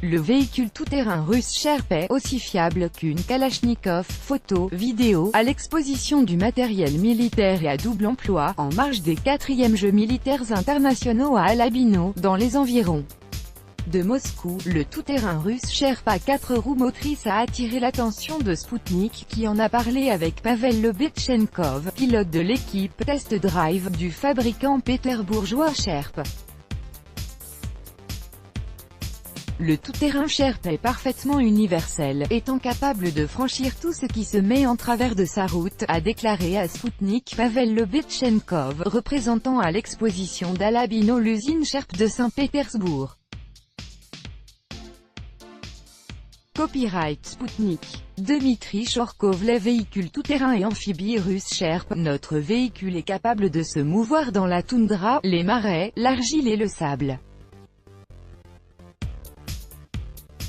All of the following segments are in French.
Le véhicule tout-terrain russe Sherp est aussi fiable qu'une Kalachnikov. Photo, vidéo, à l'exposition du matériel militaire et à double emploi, en marge des 4e Jeux militaires internationaux à Alabino, dans les environs de Moscou. Le tout-terrain russe Sherp à 4 roues motrices a attiré l'attention de Sputnik, qui en a parlé avec Pavel Lobetchenkov, pilote de l'équipe Test Drive du fabricant pétersbourgeois Sherp. Le tout-terrain Sherp est parfaitement universel, étant capable de franchir tout ce qui se met en travers de sa route, a déclaré à Sputnik Pavel Lobetchenkov, représentant à l'exposition d'Alabino l'usine Sherp de Saint-Pétersbourg. Copyright Sputnik. Dmitri Chorkov. Les véhicules tout-terrain et amphibies russes Sherp. Notre véhicule est capable de se mouvoir dans la toundra, les marais, l'argile et le sable.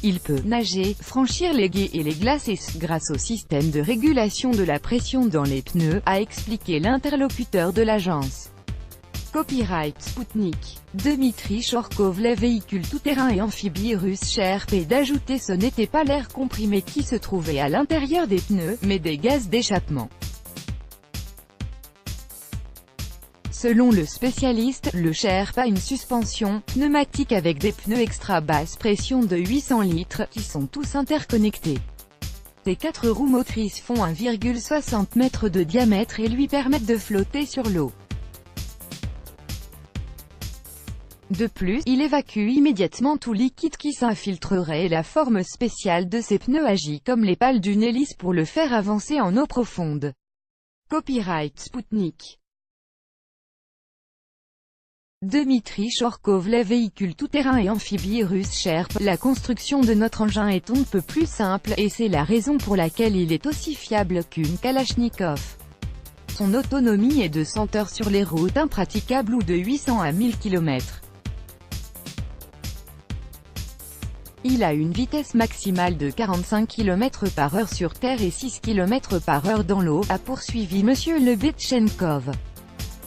Il peut nager, franchir les gués et les glaciers grâce au système de régulation de la pression dans les pneus, a expliqué l'interlocuteur de l'agence. Copyright Sputnik. Dmitri Chorkov. Les véhicules tout-terrain et amphibies russes Sherp. Et d'ajouter, ce n'était pas l'air comprimé qui se trouvait à l'intérieur des pneus, mais des gaz d'échappement. Selon le spécialiste, le Sherp a une suspension pneumatique avec des pneus extra basse pression de 800 litres, qui sont tous interconnectés. Ces 4 roues motrices font 1,60 m de diamètre et lui permettent de flotter sur l'eau. De plus, il évacue immédiatement tout liquide qui s'infiltrerait et la forme spéciale de ces pneus agit comme les pales d'une hélice pour le faire avancer en eau profonde. Copyright Sputnik. Dmitri Chorkov. Les véhicules tout-terrain et amphibies russes Sherp. La construction de notre engin est on ne peut plus simple, et c'est la raison pour laquelle il est aussi fiable qu'une Kalachnikov. Son autonomie est de 100 heures sur les routes impraticables ou de 800 à 1000 km. Il a une vitesse maximale de 45 km/h sur terre et 6 km/h dans l'eau, a poursuivi Monsieur Lobetchenkov.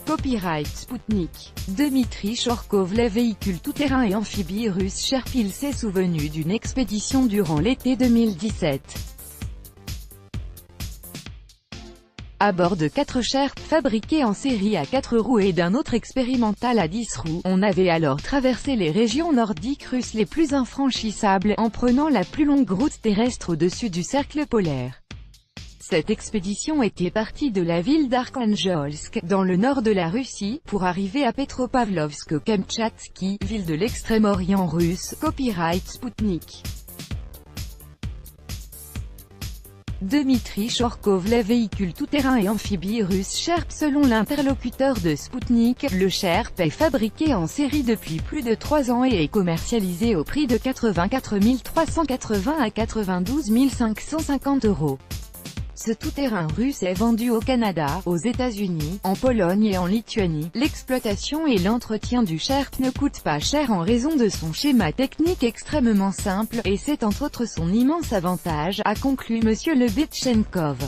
Copyright Sputnik. Dmitri Chorkov. Les véhicules tout-terrain et amphibies russes Sherp. Il s'est souvenu d'une expédition durant l'été 2017. À bord de 4 Sherp, fabriqués en série à 4 roues et d'un autre expérimental à 10 roues, on avait alors traversé les régions nordiques russes les plus infranchissables, en prenant la plus longue route terrestre au-dessus du cercle polaire. Cette expédition était partie de la ville d'Arkhangelsk, dans le nord de la Russie, pour arriver à Petropavlovsk-Kamtchatski, ville de l'extrême-orient russe. Copyright Sputnik. Dmitri Chorkov. Les véhicules tout-terrain et amphibies russes Sherp. Selon l'interlocuteur de Sputnik, le Sherp est fabriqué en série depuis plus de 3 ans et est commercialisé au prix de 84 380 à 92 550 €. Ce tout-terrain russe est vendu au Canada, aux États-Unis, en Pologne et en Lituanie. L'exploitation et l'entretien du Sherp ne coûtent pas cher en raison de son schéma technique extrêmement simple, et c'est entre autres son immense avantage, a conclu Monsieur Lobetchenkov.